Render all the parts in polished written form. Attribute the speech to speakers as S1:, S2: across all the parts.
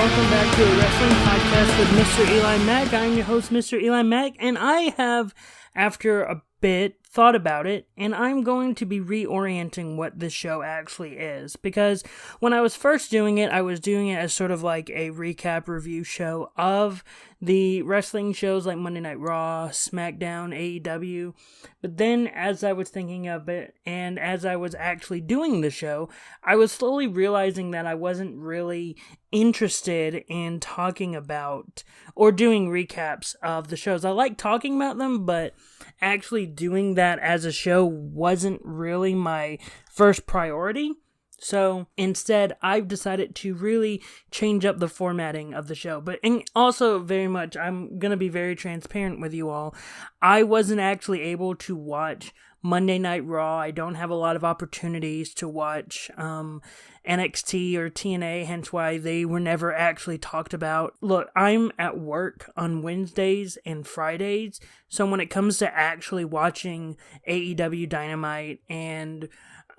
S1: welcome back to a wrestling podcast with MrEliMac. I'm your host, MrEliMac, and I have, after a bit, thought about it, and I'm going to be reorienting what this show actually is, because when I was first doing it, I was doing it as sort of like a recap review show of the wrestling shows like Monday Night Raw, SmackDown, AEW, but then as I was thinking of it, and as I was actually doing the show, I was slowly realizing that I wasn't really interested in talking about, or doing recaps of the shows. I like talking about them, but actually doing that as a show wasn't really my first priority. So instead, I've decided to really change up the formatting of the show. But also very much, I'm going to be very transparent with you all. I wasn't actually able to watch Monday Night Raw. I don't have a lot of opportunities to watch NXT or TNA, hence why they were never actually talked about. Look, I'm at work on Wednesdays and Fridays, so when it comes to actually watching AEW Dynamite and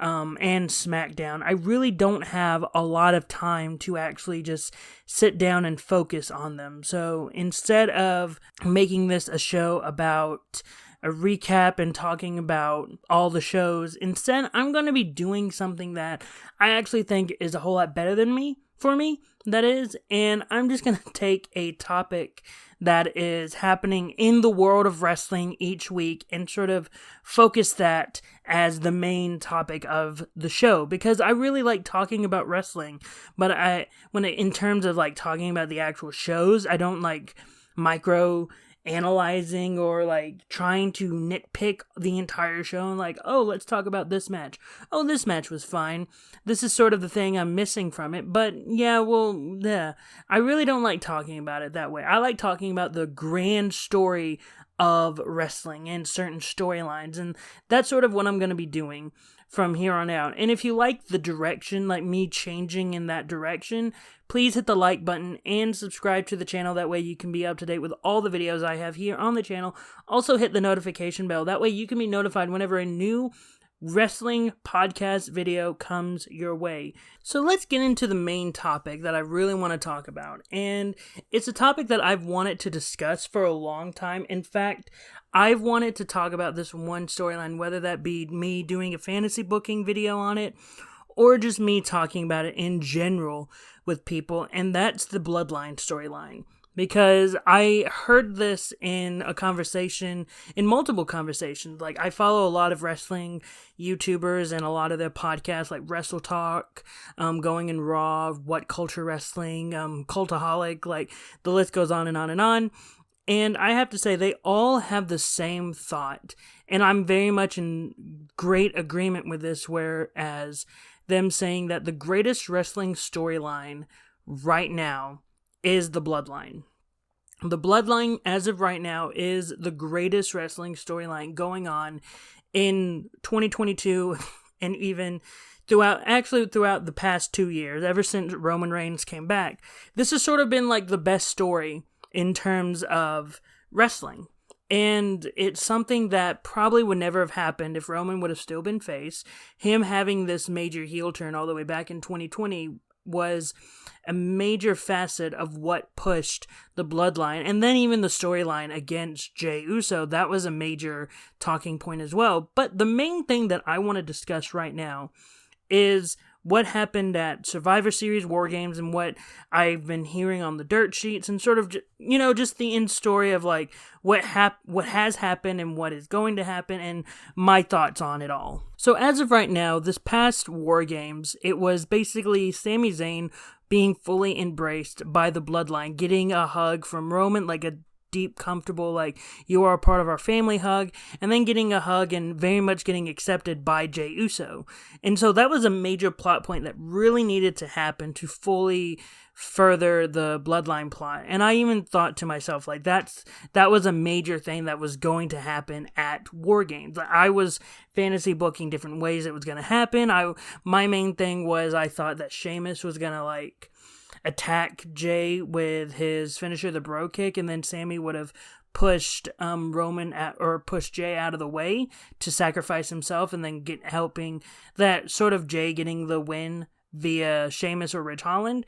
S1: SmackDown, I really don't have a lot of time to actually just sit down and focus on them. So instead of making this a show about a recap and talking about all the shows, instead I'm going to be doing something that I actually think is a whole lot better than for me, that is, and I'm just going to take a topic that is happening in the world of wrestling each week and sort of focus that as the main topic of the show, because I really like talking about wrestling, but in terms of like talking about the actual shows, I don't like analyzing or like trying to nitpick the entire show and like, oh, let's talk about this match. Oh, this match was fine. This is sort of the thing I'm missing from it. But yeah, I really don't like talking about it that way. I like talking about the grand story of wrestling and certain storylines, and that's sort of what I'm going to be doing from here on out. And if you like the direction, like me changing in that direction, please hit the like button and subscribe to the channel. That way you can be up to date with all the videos I have here on the channel. Also hit the notification bell. That way you can be notified whenever a new wrestling podcast video comes your way. So let's get into the main topic that I really want to talk about. And it's a topic that I've wanted to discuss for a long time. In fact, I've wanted to talk about this one storyline, whether that be me doing a fantasy booking video on it, or just me talking about it in general with people, and that's the Bloodline storyline. Because I heard this in a conversation, in multiple conversations. Like, I follow a lot of wrestling YouTubers and a lot of their podcasts, like Wrestle Talk, Going in Raw, What Culture Wrestling, Cultaholic, like, the list goes on and on and on. And I have to say, they all have the same thought. And I'm very much in great agreement with this, whereas them saying that the greatest wrestling storyline right now is the Bloodline. The Bloodline, as of right now, is the greatest wrestling storyline going on in 2022 and even throughout the past 2 years, ever since Roman Reigns came back. This has sort of been like the best story in terms of wrestling. And it's something that probably would never have happened if Roman would have still been face. Him having this major heel turn all the way back in 2020 was a major facet of what pushed the Bloodline, and then even the storyline against Jey Uso, that was a major talking point as well. But the main thing that I want to discuss right now is what happened at Survivor Series, War Games, and what I've been hearing on the dirt sheets, and sort of, just the end story of like what has happened and what is going to happen, and my thoughts on it all. So as of right now, this past War Games, it was basically Sami Zayn being fully embraced by the Bloodline, getting a hug from Roman, like a deep, comfortable, like, you are a part of our family hug, and then getting a hug and very much getting accepted by Jey Uso. And so that was a major plot point that really needed to happen to fully further the Bloodline plot. And I even thought to myself, like, that was a major thing that was going to happen at War Games. I was fantasy booking different ways it was going to happen. My main thing was I thought that Sheamus was going to, like, attack Jey with his finisher, the bro kick, and then Sami would have pushed pushed Jey out of the way to sacrifice himself, and then helping that sort of Jey getting the win via Sheamus or Ridge Holland.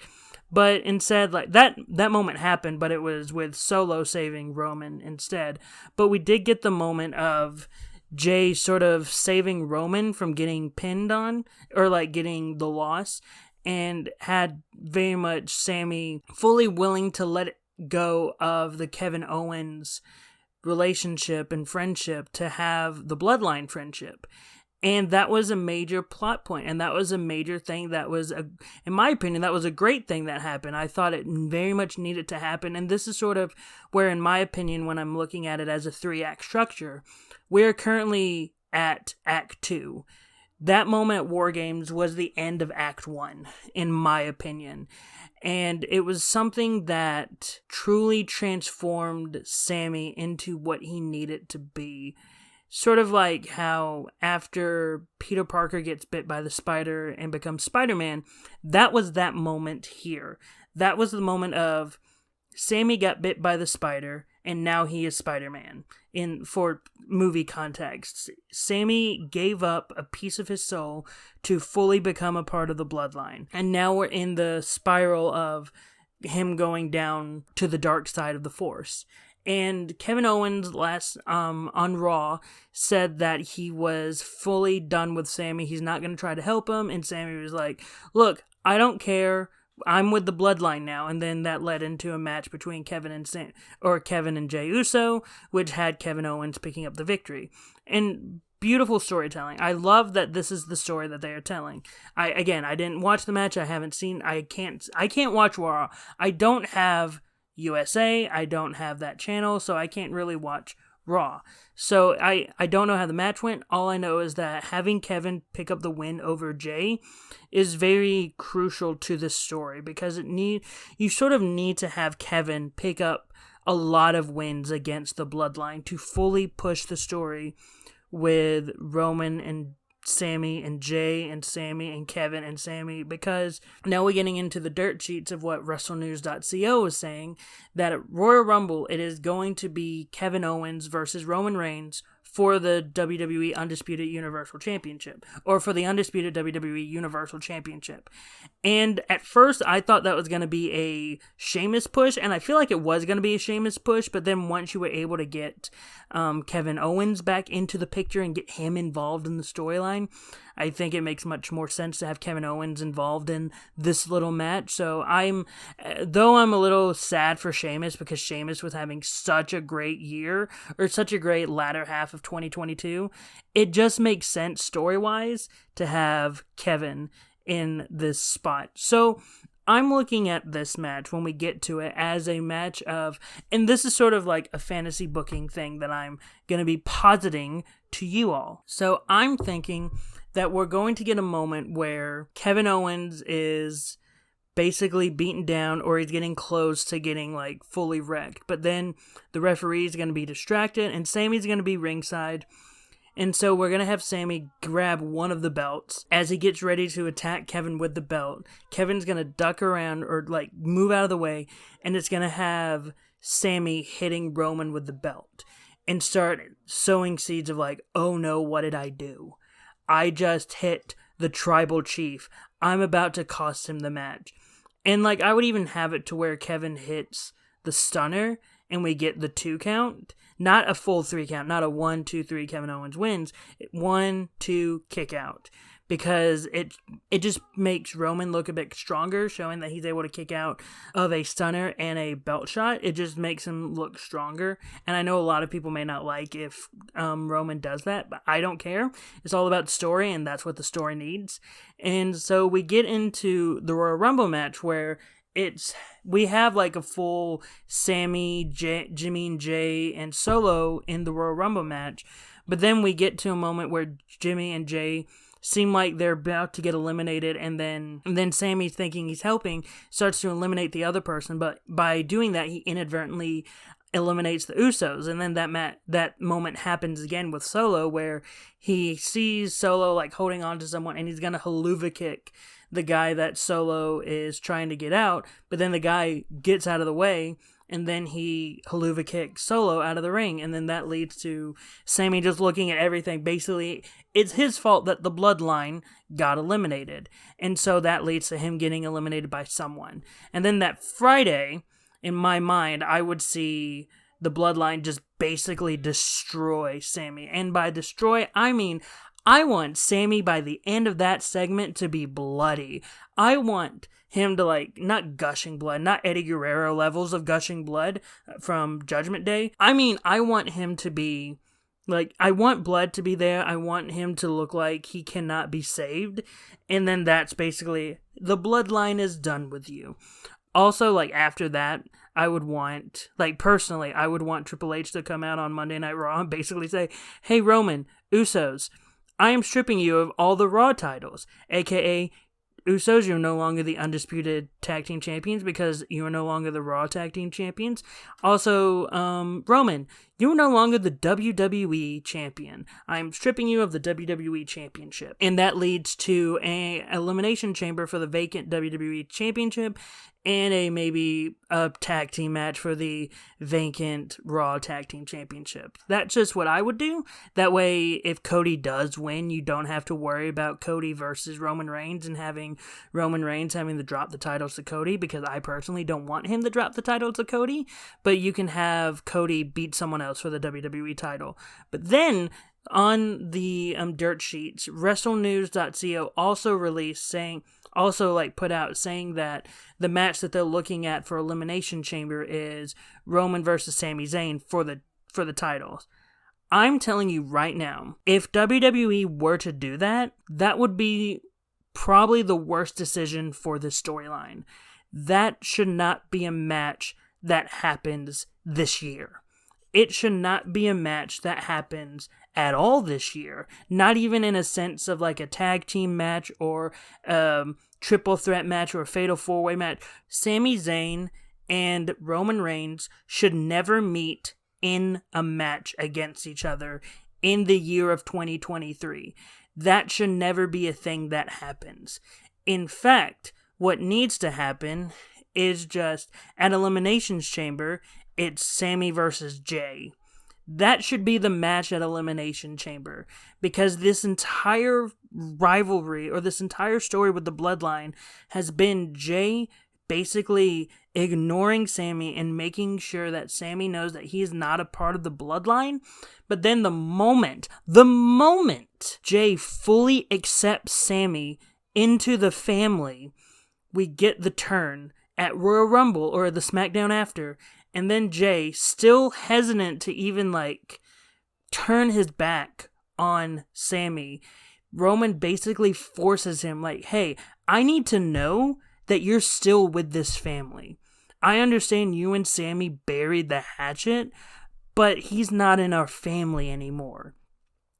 S1: But instead, like, that moment happened, but it was with Solo saving Roman instead. But we did get the moment of Jay sort of saving Roman from getting pinned on, or like getting the loss, and had very much Sami fully willing to let go of the Kevin Owens relationship and friendship to have the Bloodline friendship. And that was a major plot point, and that was a major thing that was, in my opinion, that was a great thing that happened. I thought it very much needed to happen, and this is sort of where, in my opinion, when I'm looking at it as a 3-act structure, we're currently at Act 2. That moment at War Games was the end of Act 1, in my opinion. And it was something that truly transformed Sami into what he needed to be. Sort of like how after Peter Parker gets bit by the spider and becomes Spider-Man, that was that moment here. That was the moment of Sami got bit by the spider, and now he is Spider-Man. For movie context, Sami gave up a piece of his soul to fully become a part of the Bloodline. And now we're in the spiral of him going down to the dark side of the Force. And Kevin Owens last on Raw said that he was fully done with Sami. He's not going to try to help him. And Sami was like, look, I don't care. I'm with the Bloodline now. And then that led into a match between Kevin and Jey Uso, which had Kevin Owens picking up the victory. And beautiful storytelling. I love that this is the story that they are telling. I didn't watch the match. I can't watch Raw. I don't have USA, I don't have that channel, so I can't really watch Raw. So I don't know how the match went. All I know is that having Kevin pick up the win over Jay is very crucial to this story, because you sort of need to have Kevin pick up a lot of wins against the Bloodline to fully push the story with Roman and Sami and Jay and Sami and Kevin and Sami, because now we're getting into the dirt sheets of what WrestleNews.co is saying, that at Royal Rumble it is going to be Kevin Owens versus Roman Reigns for the WWE Undisputed Universal Championship, or for the Undisputed WWE Universal Championship. And at first I thought that was going to be a Sheamus push, and I feel like it was going to be a Sheamus push, but then once you were able to get Kevin Owens back into the picture and get him involved in the storyline, I think it makes much more sense to have Kevin Owens involved in this little match. So though I'm a little sad for Sheamus, because Sheamus was having such a great year, or such a great latter half of 2022, it just makes sense story-wise to have Kevin in this spot. So I'm looking at this match, when we get to it, as a match of, and this is sort of like a fantasy booking thing that I'm going to be positing to you all. So I'm thinking that we're going to get a moment where Kevin Owens is basically beaten down, or he's getting close to getting like fully wrecked. But then the referee is going to be distracted, and Sami's going to be ringside. And so we're going to have Sami grab one of the belts. As he gets ready to attack Kevin with the belt, Kevin's going to duck around, or like move out of the way, and it's going to have Sami hitting Roman with the belt and start sowing seeds of like, oh no, what did I do? I just hit the tribal chief. I'm about to cost him the match. And like, I would even have it to where Kevin hits the stunner and we get the 2 count. Not a full 3 count, not a 1, 2, 3 Kevin Owens wins. 1, 2, kick out. Because it just makes Roman look a bit stronger, showing that he's able to kick out of a stunner and a belt shot. It just makes him look stronger. And I know a lot of people may not like if Roman does that, but I don't care. It's all about story, and that's what the story needs. And so we get into the Royal Rumble match, where we have like a full Sami, Jimmy and Jay and Solo in the Royal Rumble match. But then we get to a moment where Jimmy and Jay seem like they're about to get eliminated, and then Sami, thinking he's helping, starts to eliminate the other person, but by doing that, he inadvertently eliminates the Usos. And then that moment happens again with Solo, where he sees Solo like holding on to someone, and he's gonna haluva kick the guy that Solo is trying to get out, but then the guy gets out of the way, and then he haluva kicks Solo out of the ring, and then that leads to Sami just looking at everything. Basically, it's his fault that the Bloodline got eliminated, and so that leads to him getting eliminated by someone. And then that Friday, in my mind, I would see the Bloodline just basically destroy Sami. And by destroy, I mean, I want Sami by the end of that segment to be bloody. I want him to, like, not gushing blood, not Eddie Guerrero levels of gushing blood from Judgment Day. I mean, I want him to be, like, I want blood to be there. I want him to look like he cannot be saved. And then that's basically, the Bloodline is done with you. Also, like, after that, I would want, like, personally, I would want Triple H to come out on Monday Night Raw and basically say, hey, Roman, Usos, I am stripping you of all the Raw titles, aka Usos, you're no longer the undisputed tag team champions because you are no longer the Raw tag team champions. Also, Roman, you are no longer the WWE champion. I'm stripping you of the WWE championship. And that leads to an elimination chamber for the vacant WWE championship and maybe a tag team match for the vacant Raw tag team championship. That's just what I would do. That way, if Cody does win, you don't have to worry about Cody versus Roman Reigns and having Roman Reigns having to drop the titles to Cody, because I personally don't want him to drop the titles to Cody, but you can have Cody beat someone else for the WWE title. But then, on the dirt sheets, WrestleNews.co also released saying, put out saying that the match that they're looking at for Elimination Chamber is Roman versus Sami Zayn for the titles. I'm telling you right now, if WWE were to do that, that would be probably the worst decision for the storyline. That should not be a match that happens this year. It should not be a match that happens at all this year. Not even in a sense of like a tag team match or triple threat match or a fatal four-way match. Sami Zayn and Roman Reigns should never meet in a match against each other in the year of 2023. That should never be a thing that happens. In fact, what needs to happen is just at Eliminations Chamber, it's Sami versus Jay. That should be the match at Elimination Chamber, because this entire rivalry or this entire story with the Bloodline has been Jay basically ignoring Sami and making sure that Sami knows that he is not a part of the Bloodline. But then the moment Jay fully accepts Sami into the family, we get the turn at Royal Rumble or the SmackDown after. And then Jay, still hesitant to even, like, turn his back on Sami, Roman basically forces him, like, hey, I need to know that you're still with this family. I understand you and Sami buried the hatchet, but he's not in our family anymore.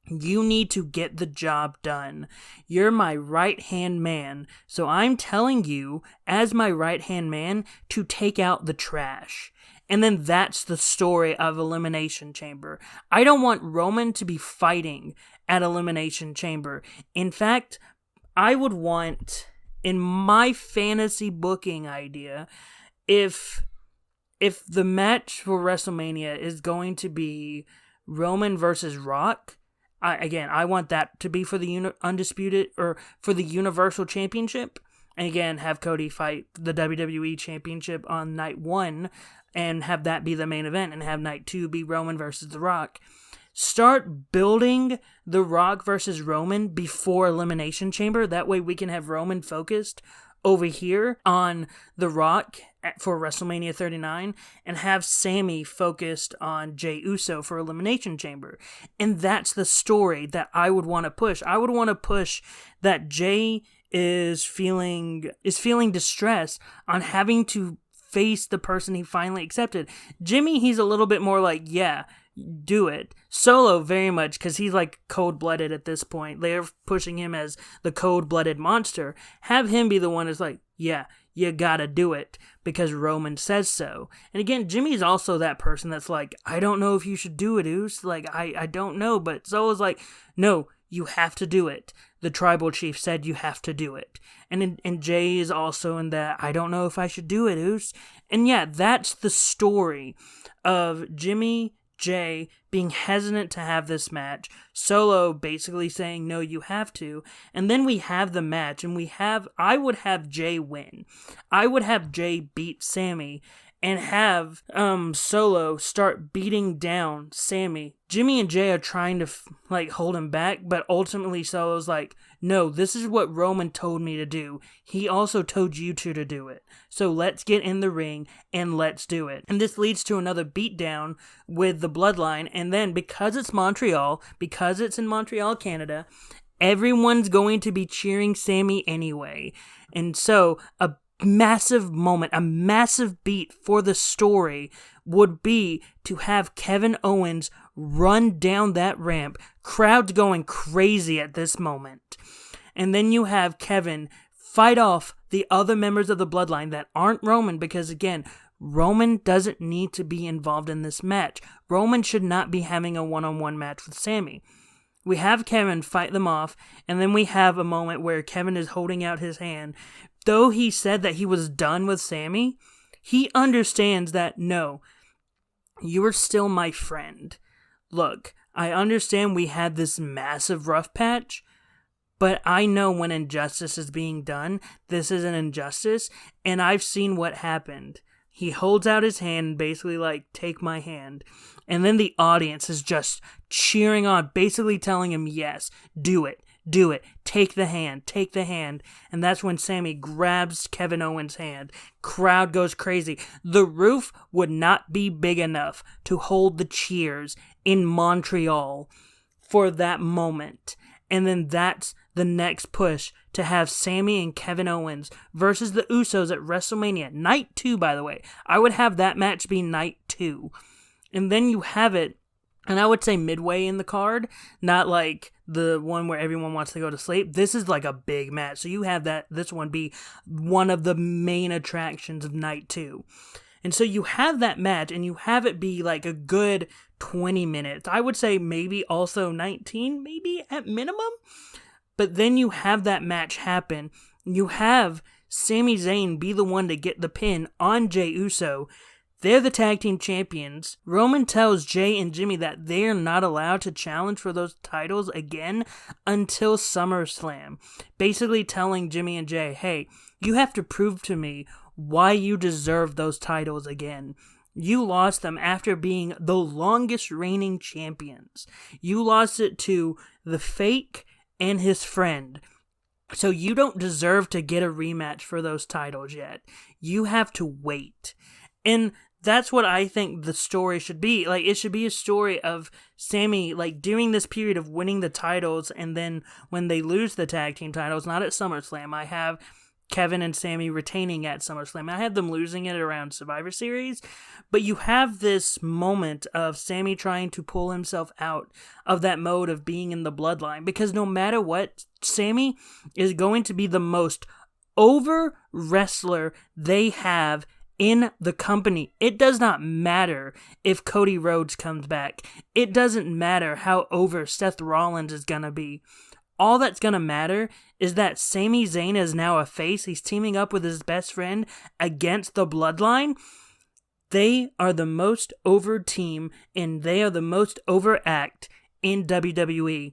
S1: You need to get the job done. You're my right-hand man, so I'm telling you, as my right-hand man, to take out the trash. And then that's the story of Elimination Chamber. I don't want Roman to be fighting at Elimination Chamber. In fact, I would want, in my fantasy booking idea, if the match for WrestleMania is going to be Roman versus Rock, I want that to be for the undisputed or for the Universal Championship. And again, have Cody fight the WWE Championship on night 1 and have that be the main event, and have night 2 be Roman versus The Rock. Start building The Rock versus Roman before Elimination Chamber. That way we can have Roman focused over here on The Rock for WrestleMania 39 and have Sami focused on Jey Uso for Elimination Chamber. And that's the story that I would want to push. I would want to push that Jey is feeling distress on having to face the person he finally accepted. Jimmy, he's a little bit more like, yeah, do it. Solo, very much, because he's like cold-blooded at this point. They're pushing him as the cold-blooded monster. Have him be the one that's like, yeah, you gotta do it, because Roman says so. And again, Jimmy's also that person that's like, I don't know if you should do it, Oos. Like, I don't know. But Solo's like, no, you have to do it. The tribal chief said you have to do it. And Jay is also in that, I don't know if I should do it, Oos. And yeah, that's the story of Jimmy, Jay being hesitant to have this match, Solo basically saying, no, you have to, and then we have the match, and I would have Jay win. I would have Jay beat Sami, and have Solo start beating down Sami. Jimmy and Jay are trying to hold him back, but ultimately Solo's like, no, this is what Roman told me to do. He also told you two to do it. So let's get in the ring and let's do it. And this leads to another beatdown with the Bloodline, and then because it's in Montreal, Canada, everyone's going to be cheering Sami anyway. And so a massive moment, a massive beat for the story would be to have Kevin Owens run down that ramp, crowds going crazy at this moment. And then you have Kevin fight off the other members of the Bloodline that aren't Roman, because again, Roman doesn't need to be involved in this match. Roman should not be having a one-on-one match with Sami. We have Kevin fight them off, and then we have a moment where Kevin is holding out his hand. Though he said that he was done with Sami, he understands that, no, you are still my friend. Look, I understand we had this massive rough patch, but I know when injustice is being done, this is an injustice, and I've seen what happened. He holds out his hand, basically take my hand. And then the audience is just cheering on, basically telling him, yes, do it, take the hand. And that's when Sami grabs Kevin Owens' hand. Crowd goes crazy. The roof would not be big enough to hold the cheers in Montreal for that moment. And then that's the next push to have Sami and Kevin Owens versus the Usos at WrestleMania. Night 2, by the way. I would have that match be Night 2. And then you have it, and I would say midway in the card, not the one where everyone wants to go to sleep. This is a big match. So you have this one be one of the main attractions of Night 2. And so you have that match, and you have it be a good 20 minutes. I would say maybe also 19, maybe at minimum. But then you have that match happen. You have Sami Zayn be the one to get the pin on Jey Uso. They're the tag team champions. Roman tells Jay and Jimmy that they're not allowed to challenge for those titles again until SummerSlam. Basically telling Jimmy and Jay, hey, you have to prove to me why you deserve those titles again. You lost them after being the longest reigning champions. You lost it to the Fake and his friend. So you don't deserve to get a rematch for those titles yet. You have to wait. And that's what I think the story should be. It should be a story of Sami, during this period of winning the titles, and then when they lose the tag team titles, not at SummerSlam. I have Kevin and Sami retaining at SummerSlam. I had them losing it around Survivor Series, but you have this moment of Sami trying to pull himself out of that mode of being in the Bloodline, because no matter what, Sami is going to be the most over wrestler they have in the company. It does not matter if Cody Rhodes comes back. It doesn't matter how over Seth Rollins is gonna be. All that's going to matter is that Sami Zayn is now a face. He's teaming up with his best friend against the Bloodline. They are the most over team, and they are the most over act in WWE,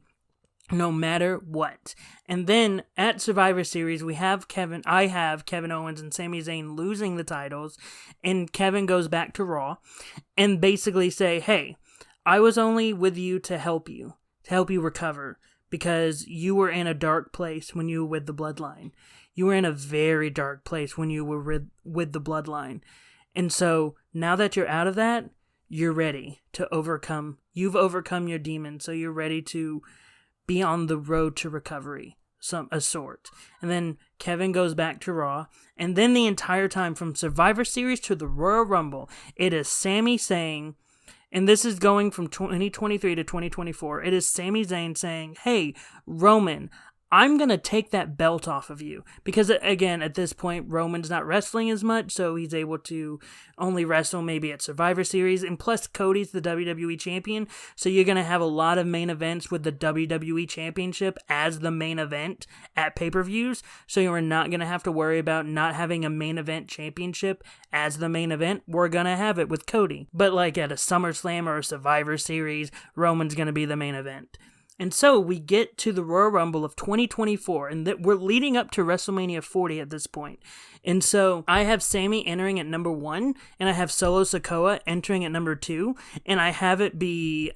S1: no matter what. And then at Survivor Series, I have Kevin Owens and Sami Zayn losing the titles, and Kevin goes back to Raw and basically say, hey, I was only with you to help you recover. Because you were in a dark place when you were with the Bloodline. You were in a very dark place when you were with the Bloodline. And so, now that you're out of that, you're ready to overcome. You've overcome your demons, so you're ready to be on the road to recovery, a sort. And then Kevin goes back to Raw. And then the entire time, from Survivor Series to the Royal Rumble, it is Sami saying, and this is going from 2023 to 2024. It is Sami Zayn saying, hey, Roman, I'm going to take that belt off of you. Because, again, at this point, Roman's not wrestling as much, so he's able to only wrestle maybe at Survivor Series. And plus, Cody's the WWE champion, so you're going to have a lot of main events with the WWE championship as the main event at pay-per-views. So you're not going to have to worry about not having a main event championship as the main event. We're going to have it with Cody. But like at a SummerSlam or a Survivor Series, Roman's going to be the main event. And so we get to the Royal Rumble of 2024, and that we're leading up to WrestleMania 40 at this point. And so I have Sami entering at number 1, and I have Solo Sikoa entering at number 2, and I have it be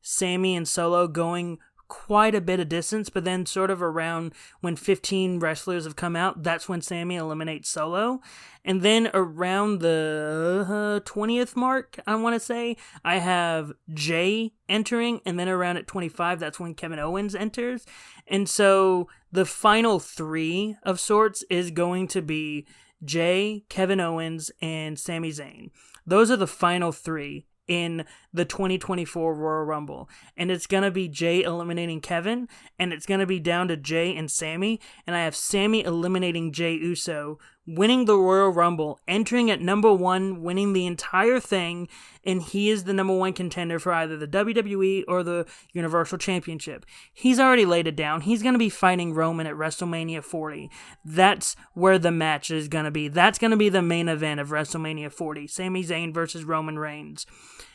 S1: Sami and Solo going quite a bit of distance, but then sort of around when 15 wrestlers have come out, that's when Sami eliminates Solo. And then around the 20th mark, I want to say, I have Jay entering, and then around at 25, that's when Kevin Owens enters. And so the final 3 of sorts is going to be Jay, Kevin Owens, and Sami Zayn. Those are the final 3 in the 2024 Royal Rumble. And it's going to be Jay eliminating Kevin, and it's going to be down to Jay and Sami, and I have Sami eliminating Jey Uso, winning the Royal Rumble, entering at number 1, winning the entire thing, and he is the number 1 contender for either the WWE or the Universal Championship. He's already laid it down. He's going to be fighting Roman at WrestleMania 40. That's where the match is going to be. That's going to be the main event of WrestleMania 40. Sami Zayn versus Roman Reigns.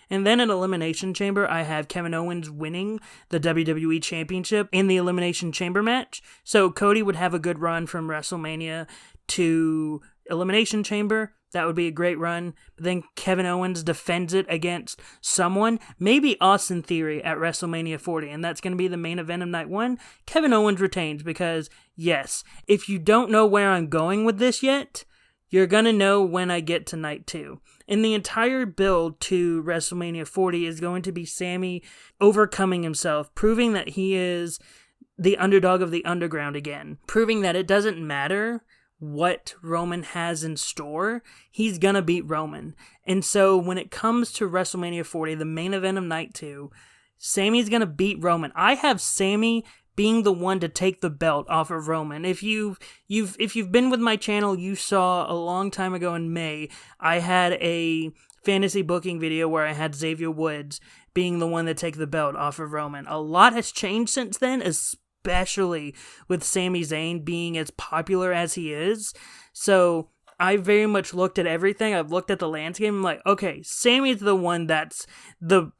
S1: And then in Elimination Chamber, I have Kevin Owens winning the WWE Championship in the Elimination Chamber match. So Cody would have a good run from WrestleMania to Elimination Chamber. That would be a great run. But then Kevin Owens defends it against someone, maybe Austin Theory at WrestleMania 40, and that's going to be the main event of night 1. Kevin Owens retains because, yes, if you don't know where I'm going with this yet, you're going to know when I get to night 2. And the entire build to WrestleMania 40 is going to be Sami overcoming himself, proving that he is the underdog of the underground again, proving that it doesn't matter what Roman has in store, he's gonna beat Roman. And so when it comes to WrestleMania 40, the main event of night 2, Sami's gonna beat Roman. I have Sami being the one to take the belt off of Roman. If you've been with my channel, you saw a long time ago in May, I had a fantasy booking video where I had Xavier Woods being the one to take the belt off of Roman. A lot has changed since then, especially with Sami Zayn being as popular as he is. So I very much looked at everything. I've looked at the landscape. I'm like, okay, Sami's the one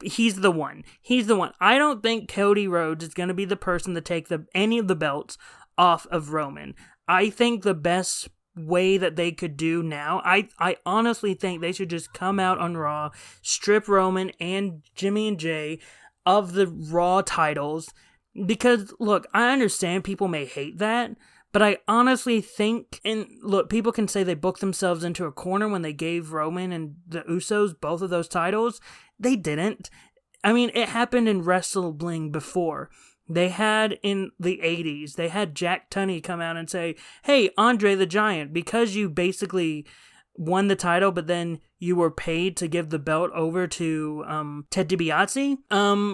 S1: he's the one. He's the one. I don't think Cody Rhodes is going to be the person to take any of the belts off of Roman. I think the best way that they could do now, I honestly think they should just come out on Raw, strip Roman and Jimmy and Jay of the Raw titles. Because, look, I understand people may hate that, but I honestly think, and look, people can say they booked themselves into a corner when they gave Roman and the Usos both of those titles. They didn't. I mean, it happened in wrestling before. They had in the 80s, they had Jack Tunney come out and say, hey, Andre the Giant, because you basically won the title, but then you were paid to give the belt over to Ted DiBiase,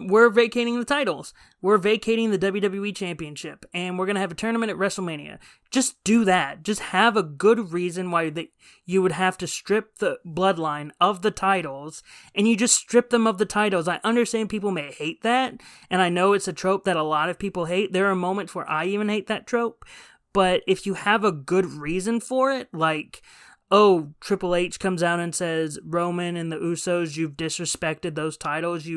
S1: we're vacating the titles. We're vacating the WWE Championship, and we're going to have a tournament at WrestleMania. Just do that. Just have a good reason why you would have to strip the Bloodline of the titles, and you just strip them of the titles. I understand people may hate that, and I know it's a trope that a lot of people hate. There are moments where I even hate that trope, but if you have a good reason for it, like, oh, Triple H comes out and says, Roman and the Usos, you've disrespected those titles.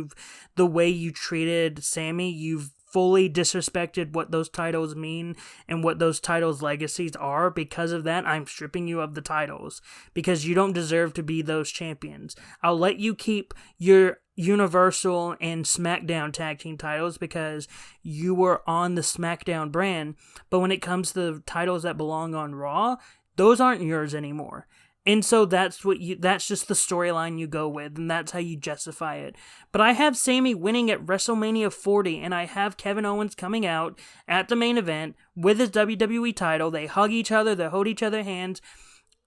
S1: The way you treated Sami, you've fully disrespected what those titles mean and what those titles' legacies are. Because of that, I'm stripping you of the titles because you don't deserve to be those champions. I'll let you keep your Universal and SmackDown tag team titles because you were on the SmackDown brand. But when it comes to the titles that belong on Raw, those aren't yours anymore. And so that's just the storyline you go with, and that's how you justify it. But I have Sami winning at WrestleMania 40, and I have Kevin Owens coming out at the main event with his WWE title. They hug each other, they hold each other's hands.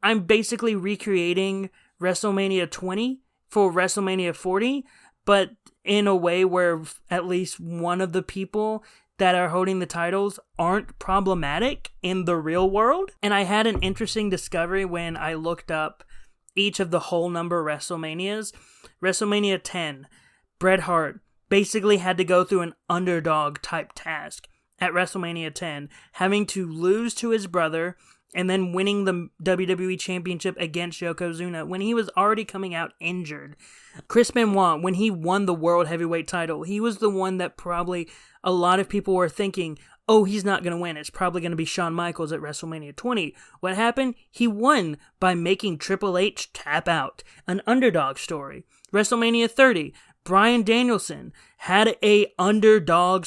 S1: I'm basically recreating WrestleMania 20 for WrestleMania 40, but in a way where at least one of the people that are holding the titles aren't problematic in the real world. And I had an interesting discovery when I looked up each of the whole number WrestleManias. WrestleMania 10, Bret Hart basically had to go through an underdog type task at WrestleMania 10, having to lose to his brother and then winning the WWE Championship against Yokozuna when he was already coming out injured. Chris Benoit, when he won the World Heavyweight title, he was the one that probably a lot of people were thinking, oh, he's not going to win. It's probably going to be Shawn Michaels at WrestleMania 20. What happened? He won by making Triple H tap out. An underdog story. WrestleMania 30, Bryan Danielson had an underdog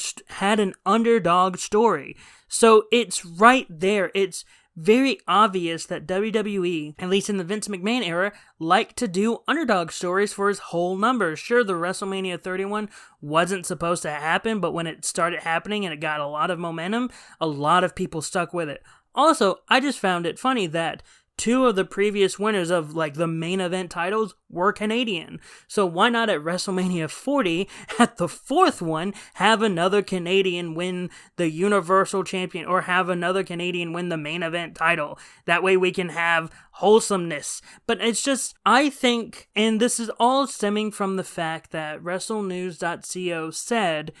S1: story. So it's right there. It's very obvious that WWE, at least in the Vince McMahon era, liked to do underdog stories for his whole numbers. Sure, the WrestleMania 31 wasn't supposed to happen, but when it started happening and it got a lot of momentum, a lot of people stuck with it. Also, I just found it funny that 2 of the previous winners of the main event titles were Canadian. So why not at WrestleMania 40, at the 4th one, have another Canadian win the Universal Champion or have another Canadian win the main event title? That way we can have wholesomeness. But it's just, I think, and this is all stemming from the fact that WrestleNews.co said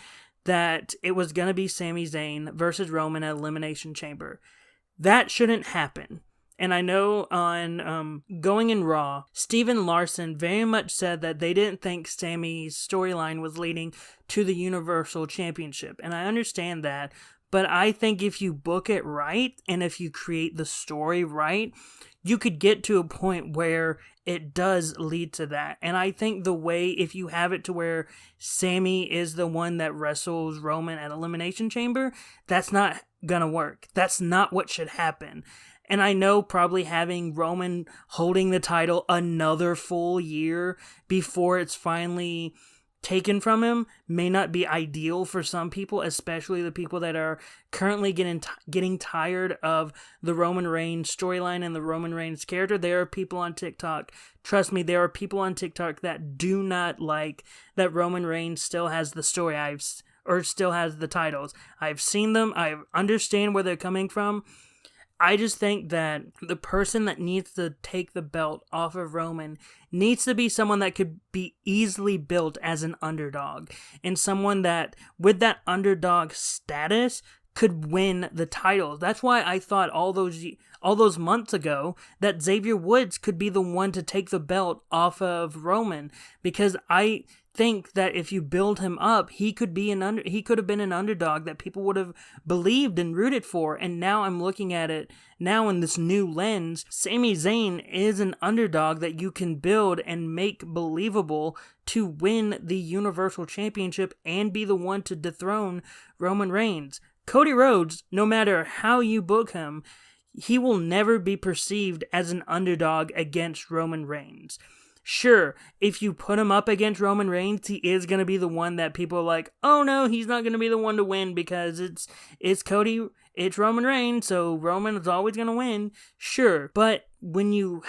S1: that it was going to be Sami Zayn versus Roman at Elimination Chamber. That shouldn't happen. And I know on Going in Raw, Steven Larson very much said that they didn't think Sami's storyline was leading to the Universal Championship. And I understand that. But I think if you book it right, and if you create the story right, you could get to a point where it does lead to that. And I think the way, if you have it to where Sami is the one that wrestles Roman at Elimination Chamber, that's not gonna work. That's not what should happen. And I know probably having Roman holding the title another full year before it's finally taken from him may not be ideal for some people, especially the people that are currently getting tired of the Roman Reigns storyline and the Roman Reigns character. There are people on TikTok, trust me, there are people on TikTok that do not like that Roman Reigns still has the story or still has the titles. I've seen them. I understand where they're coming from. I just think that the person that needs to take the belt off of Roman needs to be someone that could be easily built as an underdog, and someone that, with that underdog status, could win the titles. That's why I thought all those months ago that Xavier Woods could be the one to take the belt off of Roman, because I think that if you build him up, he could have been an underdog that people would have believed and rooted for. And now I'm looking at it now in this new lens. Sami Zayn is an underdog that you can build and make believable to win the Universal Championship and be the one to dethrone Roman Reigns. Cody Rhodes, no matter how you book him, he will never be perceived as an underdog against Roman Reigns. Sure, if you put him up against Roman Reigns, he is going to be the one that people are like, oh no, he's not going to be the one to win because it's Roman Reigns, so Roman is always going to win. Sure, but when you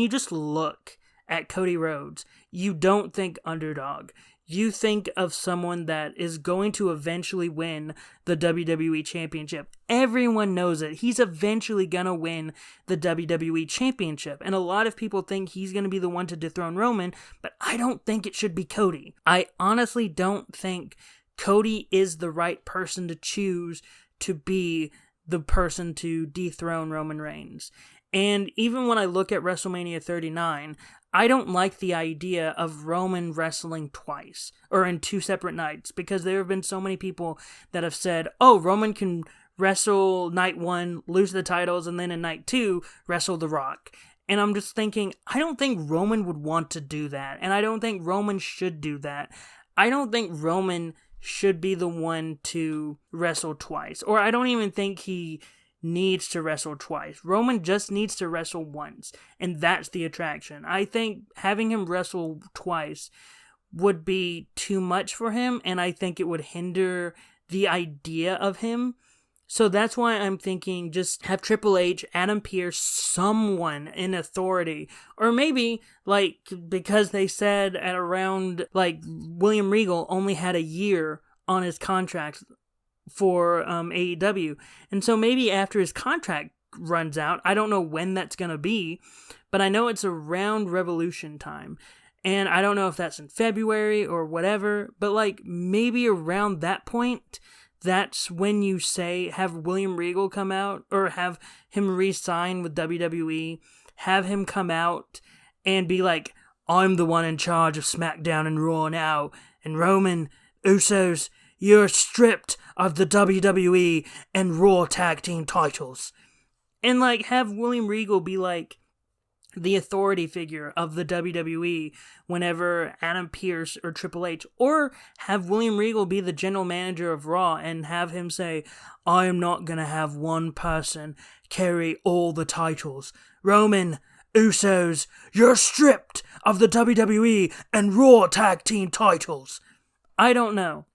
S1: just look at Cody Rhodes, you don't think underdog. You think of someone that is going to eventually win the WWE Championship. Everyone knows it. He's eventually going to win the WWE Championship. And a lot of people think he's going to be the one to dethrone Roman, but I don't think it should be Cody. I honestly don't think Cody is the right person to choose to be the person to dethrone Roman Reigns. And even when I look at WrestleMania 39, I don't like the idea of Roman wrestling twice, or in 2 separate nights, because there have been so many people that have said, oh, Roman can wrestle night 1, lose the titles, and then in night 2, wrestle The Rock. And I'm just thinking, I don't think Roman would want to do that, and I don't think Roman should do that. I don't think Roman should be the one to wrestle twice, or I don't even think he needs to wrestle twice. Roman just needs to wrestle once, and that's the attraction. I think having him wrestle twice would be too much for him, and I think it would hinder the idea of him. So that's why I'm thinking just have Triple H, Adam Pearce, someone in authority, or maybe because they said at around William Regal only had a year on his contract for AEW. And so maybe after his contract runs out, I don't know when that's going to be, but I know it's around Revolution time. And I don't know if that's in February or whatever, but like maybe around that point, that's when you say have William Regal come out or have him re-sign with WWE, have him come out and be like, I'm the one in charge of SmackDown and Raw now, and Roman, Usos, you're stripped of the WWE and Raw tag team titles. And like have William Regal be like the authority figure of the WWE whenever Adam Pearce or Triple H, or have William Regal be the general manager of Raw and have him say, I am not going to have one person carry all the titles. Roman, Usos, you're stripped of the WWE and Raw tag team titles. I don't know.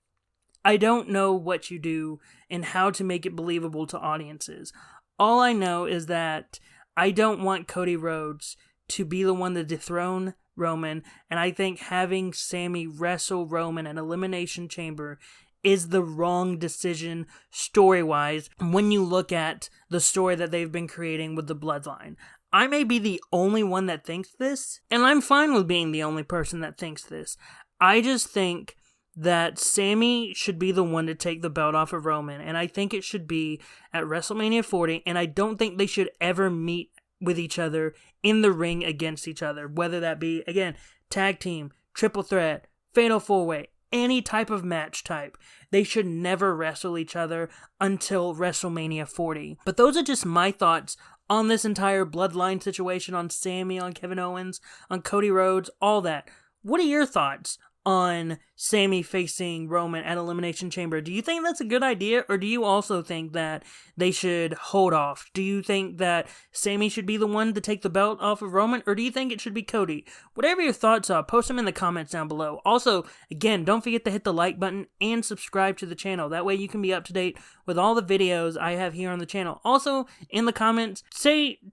S1: I don't know what you do and how to make it believable to audiences. All I know is that I don't want Cody Rhodes to be the one to dethrone Roman, and I think having Sami wrestle Roman in Elimination Chamber is the wrong decision story-wise when you look at the story that they've been creating with the Bloodline. I may be the only one that thinks this, and I'm fine with being the only person that thinks this. I just think that Sami should be the one to take the belt off of Roman, and I think it should be at WrestleMania 40, and I don't think they should ever meet with each other in the ring against each other, whether that be, again, tag team, triple threat, fatal four-way, any type of match type. They should never wrestle each other until WrestleMania 40. But those are just my thoughts on this entire Bloodline situation, on Sami, on Kevin Owens, on Cody Rhodes, all that. What are your thoughts on Sami facing Roman at Elimination Chamber? Do you think that's a good idea, or do you also think that they should hold off? Do you think that Sami should be the one to take the belt off of Roman, or do you think it should be Cody? Whatever your thoughts are, post them in the comments down below. Also, again, don't forget to hit the like button and subscribe to the channel. That way you can be up to date with all the videos I have here on the channel. Also, in the comments,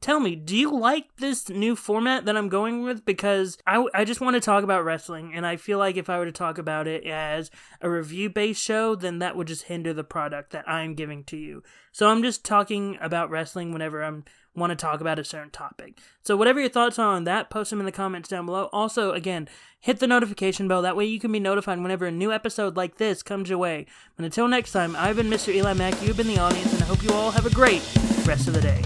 S1: tell me, do you like this new format that I'm going with? Because I just want to talk about wrestling, and I feel like if I were to talk about it as a review-based show, then that would just hinder the product that I'm giving to you. So I'm just talking about wrestling whenever I want to talk about a certain topic. So whatever your thoughts are on that, post them in the comments down below. Also, again, hit the notification bell. That way you can be notified whenever a new episode like this comes your way. But until next time, I've been MrEliMac, you've been the audience, and I hope you all have a great rest of the day.